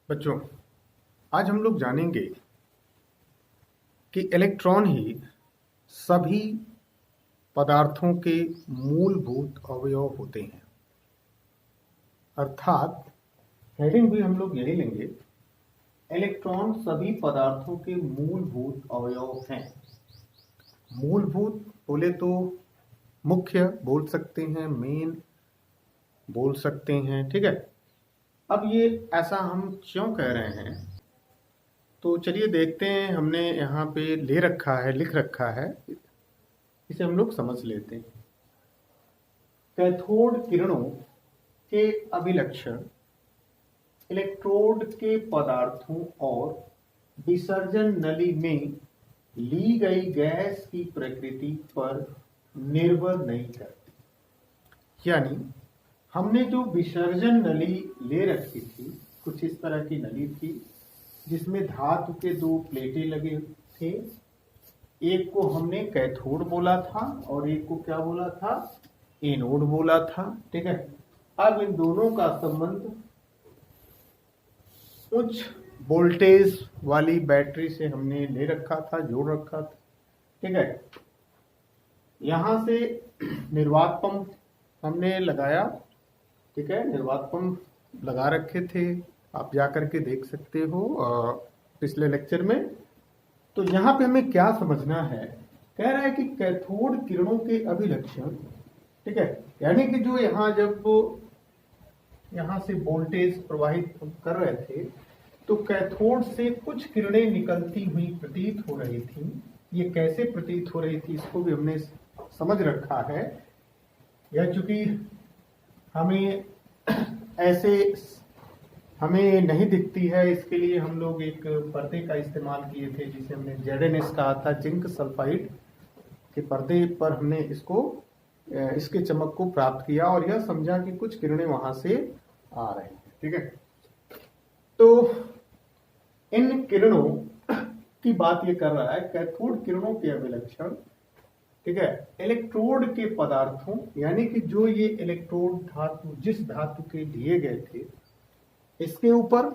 बच्चों, आज हम लोग जानेंगे कि इलेक्ट्रॉन ही सभी पदार्थों के मूलभूत अवयव होते हैं। अर्थात हेडिंग भी हम लोग यही लेंगे, इलेक्ट्रॉन सभी पदार्थों के मूलभूत अवयव हैं। मूलभूत बोले तो मुख्य बोल सकते हैं, मेन बोल सकते हैं, ठीक है। अब ये ऐसा हम क्यों कह रहे हैं, तो चलिए देखते हैं। हमने यहाँ पे ले रखा है, लिख रखा है, इसे हम लोग समझ लेते हैं। कैथोड किरणों के अभिलक्षण इलेक्ट्रोड के पदार्थों और विसर्जन नली में ली गई गैस की प्रकृति पर निर्भर नहीं करती। यानी हमने जो विसर्जन नली ले रखी थी, कुछ इस तरह की नली थी जिसमें धातु के दो प्लेटें लगे थे। एक को हमने कैथोड बोला था और एक को क्या बोला था, एनोड बोला था, ठीक है। अब इन दोनों का संबंध उच्च वोल्टेज वाली बैटरी से हमने ले रखा था, जोड़ रखा था, ठीक है। यहां से निर्वात पंप हमने लगाया, ठीक है। निर्वात पंप लगा रखे थे, आप जा करके देख सकते हो पिछले लेक्चर में। तो यहाँ पे हमें क्या समझना है, कह रहा है कि कैथोड किरणों के अभिलक्षण, ठीक है, यानी कि जो यहाँ जब यहाँ से वोल्टेज प्रवाहित कर रहे थे तो कैथोड से कुछ किरणें निकलती हुई प्रतीत हो रही थी। ये कैसे प्रतीत हो रही थी इसको भी हमने समझ रखा है। यह चूंकि हमें ऐसे हमें नहीं दिखती है, इसके लिए हम लोग एक पर्दे का इस्तेमाल किए थे जिसे हमने ZNS कहा था, जिंक सल्फाइड के पर्दे पर हमने इसके चमक को प्राप्त किया और यह समझा कि कुछ किरणें वहां से आ रही हैं, ठीक है। तो इन किरणों की बात ये कर रहा है, कैथोड किरणों के अभिलक्षण, ठीक है, इलेक्ट्रोड के पदार्थों, यानी कि जो ये इलेक्ट्रोड धातु जिस धातु के लिए गए थे, इसके ऊपर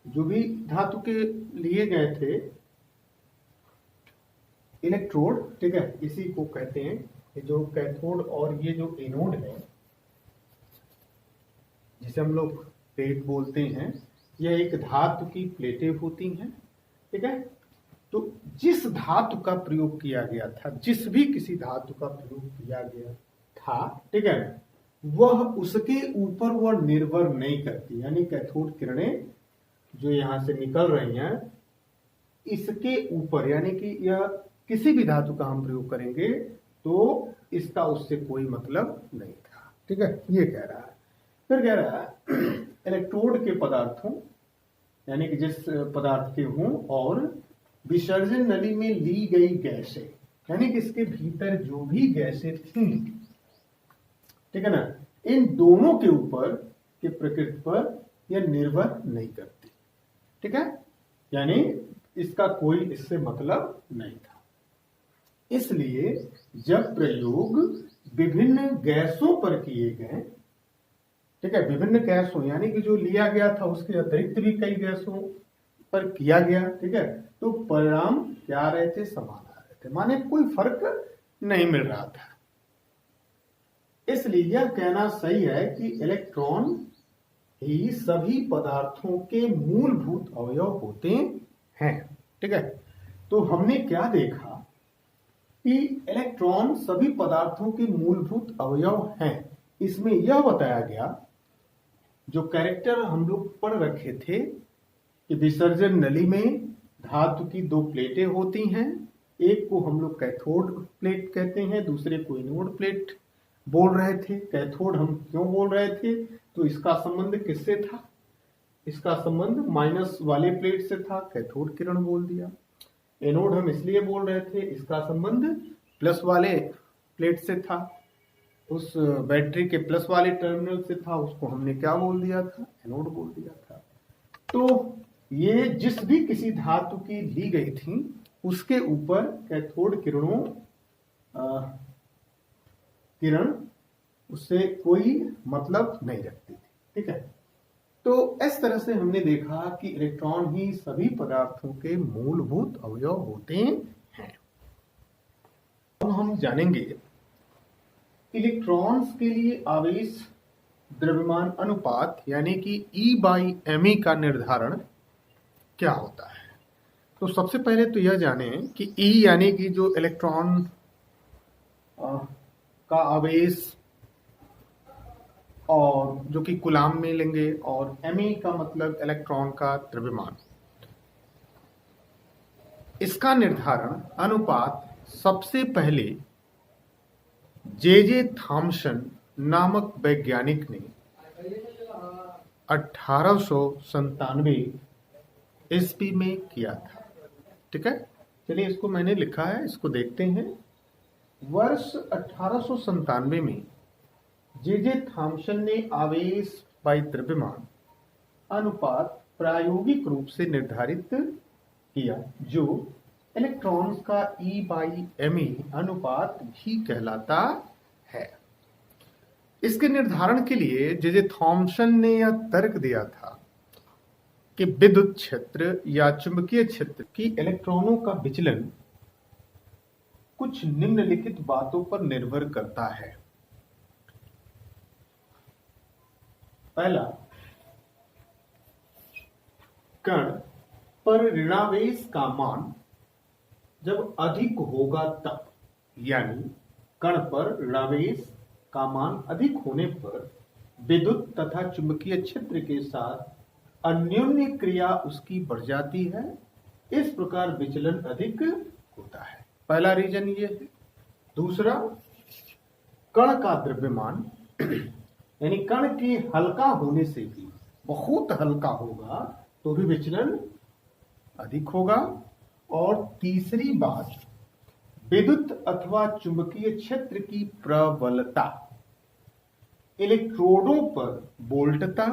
जो भी धातु के लिए गए थे इलेक्ट्रोड, ठीक है, इसी को कहते हैं ये जो कैथोड और ये जो एनोड है जिसे हम लोग प्लेट बोलते हैं, यह एक धातु की प्लेटें होती हैं, ठीक है। तो जिस धातु का प्रयोग किया गया था, जिस भी किसी धातु का प्रयोग किया गया था, ठीक है, वह उसके ऊपर वह निर्भर नहीं करती। यानी कैथोड किरणें जो यहां से निकल रही हैं इसके ऊपर, यानी कि यह किसी भी धातु का हम प्रयोग करेंगे तो इसका उससे कोई मतलब नहीं था, ठीक है, ये कह रहा है। फिर कह रहा है इलेक्ट्रोड के पदार्थों, यानी कि जिस पदार्थ के हों, और विसर्जन नली में ली गई गैसें, यानी कि इसके भीतर जो भी गैसें थी, ठीक है ना, इन दोनों के ऊपर के प्रकृति पर यह निर्भर नहीं करती, ठीक है। यानी इसका कोई इससे मतलब नहीं था। इसलिए जब प्रयोग विभिन्न गैसों पर किए गए, ठीक है, विभिन्न गैसों यानी कि जो लिया गया था उसके अतिरिक्त भी कई गैसों पर किया गया, ठीक है, तो परिणाम क्या आ रहे थे, समान आ रहे थे, माने कोई फर्क नहीं मिल रहा था। इसलिए यह कहना सही है कि इलेक्ट्रॉन ही सभी पदार्थों के मूलभूत अवयव होते हैं, ठीक है। तो हमने क्या देखा कि इलेक्ट्रॉन सभी पदार्थों के मूलभूत अवयव हैं। इसमें यह बताया गया, जो कैरेक्टर हम लोग पढ़ रखे थे कि विसर्जन नली में धातु की दो प्लेटें होती हैं, एक को हम लोग कैथोड प्लेट कहते हैं, दूसरे को एनोड प्लेट बोल रहे थे। कैथोड हम क्यों बोल रहे थे, तो इसका संबंध किससे था, इसका संबंध माइनस वाले प्लेट से था, कैथोड किरण बोल दिया। एनोड हम इसलिए बोल रहे थे, इसका संबंध प्लस वाले प्लेट से था, उस बैटरी के प्लस वाले टर्मिनल से था, उसको हमने क्या बोल दिया था, एनोड बोल दिया था। तो ये जिस भी किसी धातु की ली गई थी उसके ऊपर कैथोड किरण उससे कोई मतलब नहीं रखती थी, ठीक है। तो इस तरह से हमने देखा कि इलेक्ट्रॉन ही सभी पदार्थों के मूलभूत अवयव होते हैं। अब हम जानेंगे इलेक्ट्रॉन्स के लिए आवेश द्रव्यमान अनुपात यानी कि E/me का निर्धारण क्या होता है। तो सबसे पहले तो यह जाने कि E यानी कि जो इलेक्ट्रॉन का आवेश और जो कि कूलाम में लेंगे, और me का मतलब इलेक्ट्रॉन का द्रव्यमान। इसका निर्धारण अनुपात सबसे पहले जे थॉमसन नामक वैज्ञानिक ने 1897 ईस्वी में किया था। ठीक है, चलिए इसको मैंने लिखा है, इसको देखते हैं। वर्ष 1897 में जे थॉमसन ने आवेश बाई द्रव्यमान अनुपात प्रायोगिक रूप से निर्धारित किया, जो इलेक्ट्रॉन्स का E/me अनुपात भी कहलाता है। इसके निर्धारण के लिए जे थॉमसन ने यह तर्क दिया था कि विद्युत क्षेत्र या चुंबकीय क्षेत्र की इलेक्ट्रॉनों का विचलन कुछ निम्नलिखित बातों पर निर्भर करता है। पहला, कण पर ऋणावेश का मान जब अधिक होगा तब, यानी कण पर ऋणावेश का मान अधिक होने पर विद्युत तथा चुंबकीय क्षेत्र के साथ अन्योन्य क्रिया उसकी बढ़ जाती है। इस प्रकार विचलन अधिक होता है। पहला रीजन ये है। दूसरा, कण का द्रव्यमान यानी कण के हल्का होने से भी, बहुत हल्का होगा तो भी विचलन अधिक होगा। और तीसरी बात, विद्युत अथवा चुंबकीय क्षेत्र की प्रबलता, इलेक्ट्रोडों पर वोल्टता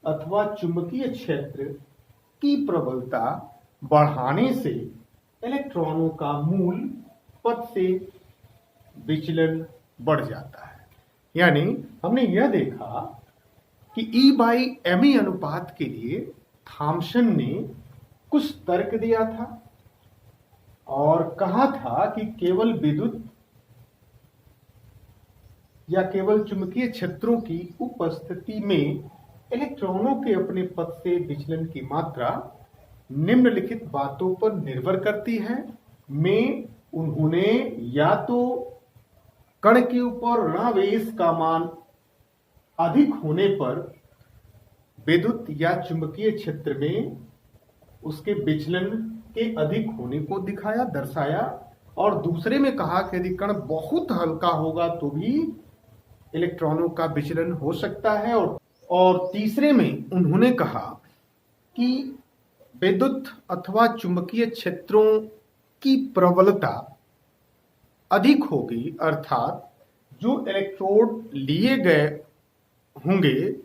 अथवा चुंबकीय क्षेत्र की प्रबलता बढ़ाने से इलेक्ट्रॉनों का मूल पथ से विचलन बढ़ जाता है। यानी हमने यह देखा कि E/me अनुपात के लिए थॉमसन ने कुछ तर्क दिया था और कहा था कि केवल विद्युत या केवल चुंबकीय क्षेत्रों की उपस्थिति में इलेक्ट्रॉनों के अपने पथ से विचलन की मात्रा निम्नलिखित बातों पर निर्भर करती है। में उन्होंने या तो कण के ऊपर ऋणावेश का मान अधिक होने पर विद्युत या चुंबकीय क्षेत्र में उसके विचलन के अधिक होने को दिखाया, दर्शाया। और दूसरे में कहा कि यदि कण बहुत हल्का होगा तो भी इलेक्ट्रॉनों का विचलन हो सकता है। और तीसरे में उन्होंने कहा कि विद्युत अथवा चुंबकीय क्षेत्रों की प्रबलता अधिक होगी, अर्थात जो इलेक्ट्रोड लिए गए होंगे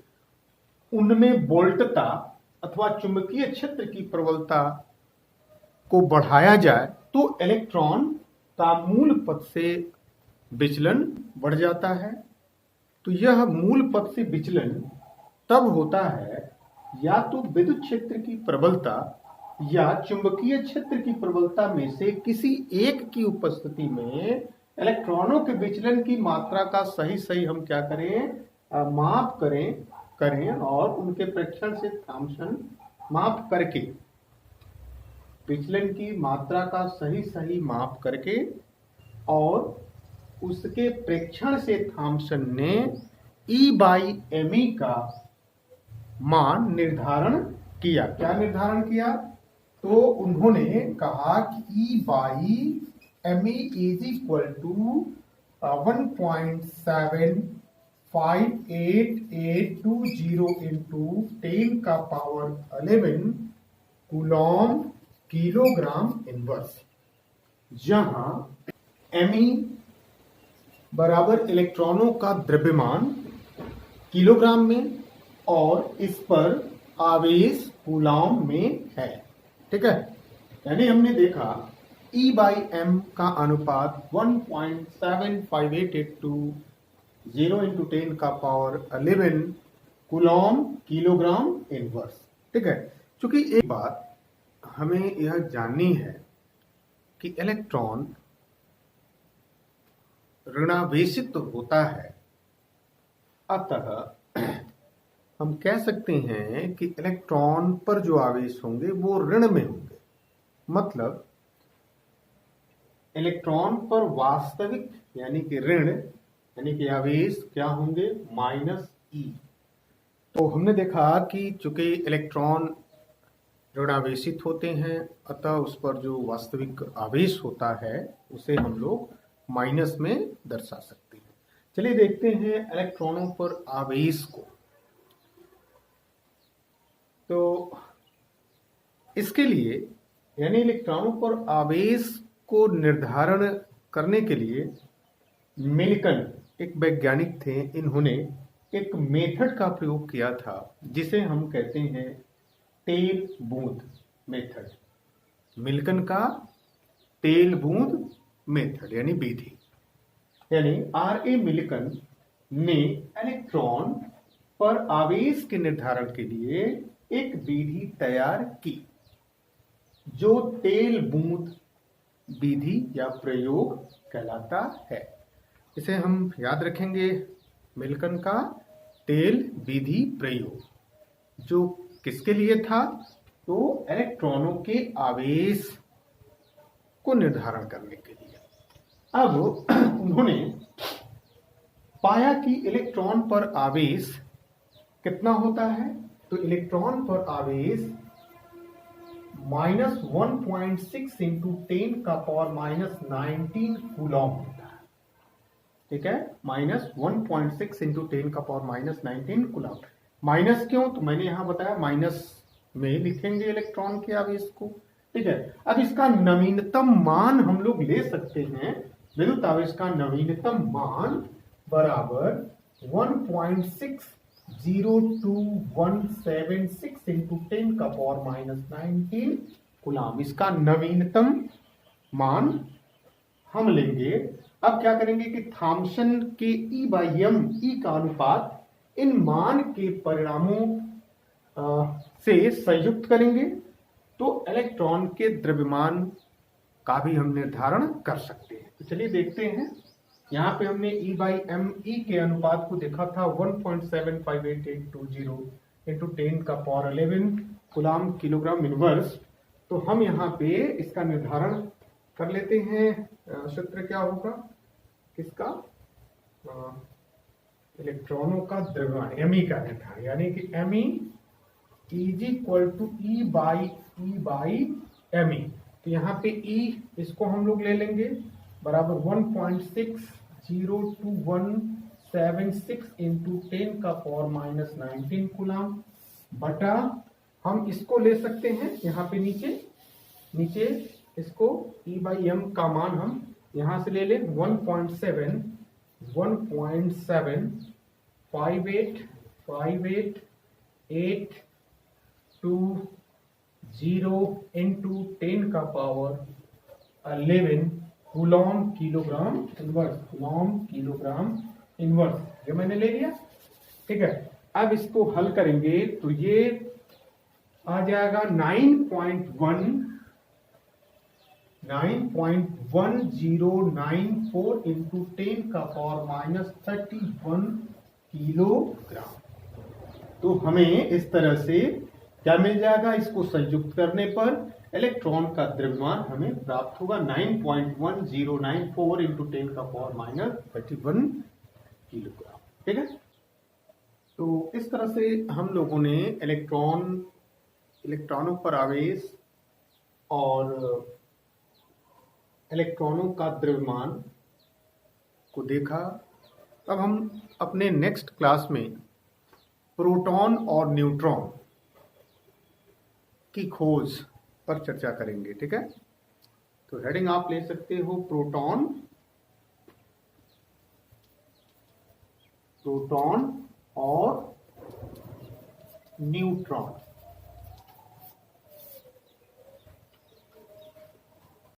उनमें वोल्टता अथवा चुंबकीय क्षेत्र की प्रबलता को बढ़ाया जाए तो इलेक्ट्रॉन का मूल पथ से विचलन बढ़ जाता है। तो यह मूल पथ से विचलन तब होता है या तो विद्युत क्षेत्र की प्रबलता या चुंबकीय क्षेत्र की प्रबलता में से किसी एक की उपस्थिति में इलेक्ट्रॉनों के विचलन की मात्रा का सही हम क्या करें, माप करें और उनके प्रेक्षण से थॉमसन माप करके विचलन की मात्रा का सही माप करके और उसके प्रेक्षण से थॉमसन ने E/me का मान निर्धारण किया। क्या निर्धारण किया? तो उन्होंने कहा कि E/me is equal to 1.75820 into 10 का पावर 11 कूलॉम किलोग्राम इनवर्स, जहां me बराबर इलेक्ट्रॉनों का द्रव्यमान किलोग्राम में और इस पर आवेश कूलॉम में है। ठीक है, यानी हमने देखा E/m का अनुपात 1.7580 इंटू 10 का पावर 11 कूलॉम किलोग्राम इनवर्स। ठीक है, क्योंकि एक बात हमें यह जाननी है कि इलेक्ट्रॉन ऋणावेशित होता है, अतः हम कह सकते हैं कि इलेक्ट्रॉन पर जो आवेश होंगे वो ऋण में होंगे। मतलब इलेक्ट्रॉन पर वास्तविक यानी कि ऋण यानी कि आवेश क्या होंगे, -e। तो हमने देखा कि चूंकि इलेक्ट्रॉन ऋणावेशित होते हैं, अतः उस पर जो वास्तविक आवेश होता है उसे हम लोग माइनस में दर्शा सकते हैं। चलिए देखते हैं इलेक्ट्रॉनों पर आवेश को। तो इसके लिए यानी इलेक्ट्रॉनों पर आवेश को निर्धारण करने के लिए मिल्कन एक वैज्ञानिक थे, इन्होंने एक मेथड का प्रयोग किया था जिसे हम कहते हैं तेल बूंद मेथड। मिल्कन का तेल बूंद मेथड यानी विधि, यानी R.A. मिल्कन ने इलेक्ट्रॉन पर आवेश के निर्धारण के लिए एक विधि तैयार की जो तेल बूंद विधि या प्रयोग कहलाता है। इसे हम याद रखेंगे, मिल्कन का तेल विधि प्रयोग, जो किसके लिए था, तो इलेक्ट्रॉनों के आवेश को निर्धारण करने के लिए। अब उन्होंने पाया कि इलेक्ट्रॉन पर आवेश कितना होता है, तो इलेक्ट्रॉन पर आवेश -1.6 इंटू 10⁻⁻19 कूलॉम होता है। ठीक है, -1.6 इंटू 10⁻⁻19 कूलॉम। माइनस क्यों, तो मैंने यहां बताया माइनस में लिखेंगे इलेक्ट्रॉन के आवेश को। ठीक है, अब इसका नवीनतम मान हम लोग ले सकते हैं, विद्युत आवेश का नवीनतम मान बराबर 1.60276 इंटू 10⁻⁻19 कूलॉम। इसका नवीनतम मान हम लेंगे। अब क्या करेंगे कि थॉमसन के E/m का अनुपात इन मान के परिणामों से संयुक्त करेंगे तो इलेक्ट्रॉन के द्रव्यमान का भी हम निर्धारण कर सकते हैं। तो चलिए देखते हैं, यहाँ पे हमने E/m के अनुपात को देखा था 1.758820 इंटू 10⁻11 कूलॉम किलोग्राम इनवर्स। तो हम यहाँ पे इसका निर्धारण कर लेते हैं। सूत्र क्या होगा किसका, इलेक्ट्रॉनों का द्रव्यमान Me का निर्धारण, यानी कि Me is equal to E/me। तो यहाँ पे E इसको हम लोग ले लेंगे बराबर 1.60217 इंटू 10⁻⁻19 कूलॉम बटा, हम इसको ले सकते हैं यहाँ पे नीचे इसको E/m का मान हम यहां से ले लें 1.7588820 into 10⁻11 Coulomb kilogram inverse. Coulomb kilogram inverse ये मैंने ले लिया। ठीक है, अब इसको हल करेंगे तो ये आ जाएगा 9.1094 इंटू 10⁻31 किलोग्राम। तो हमें इस तरह से क्या मिल जाएगा, इसको संयुक्त करने पर इलेक्ट्रॉन का द्रव्यमान हमें प्राप्त होगा 9.1094 इंटू 10⁻31 किलोग्राम। ठीक है, तो इस तरह से हम लोगों ने इलेक्ट्रॉनों पर आवेश और इलेक्ट्रॉनों का द्रव्यमान को देखा। अब हम अपने नेक्स्ट क्लास में प्रोटॉन और न्यूट्रॉन की खोज पर चर्चा करेंगे। ठीक है, तो हेडिंग आप ले सकते हो प्रोटॉन और न्यूट्रॉन।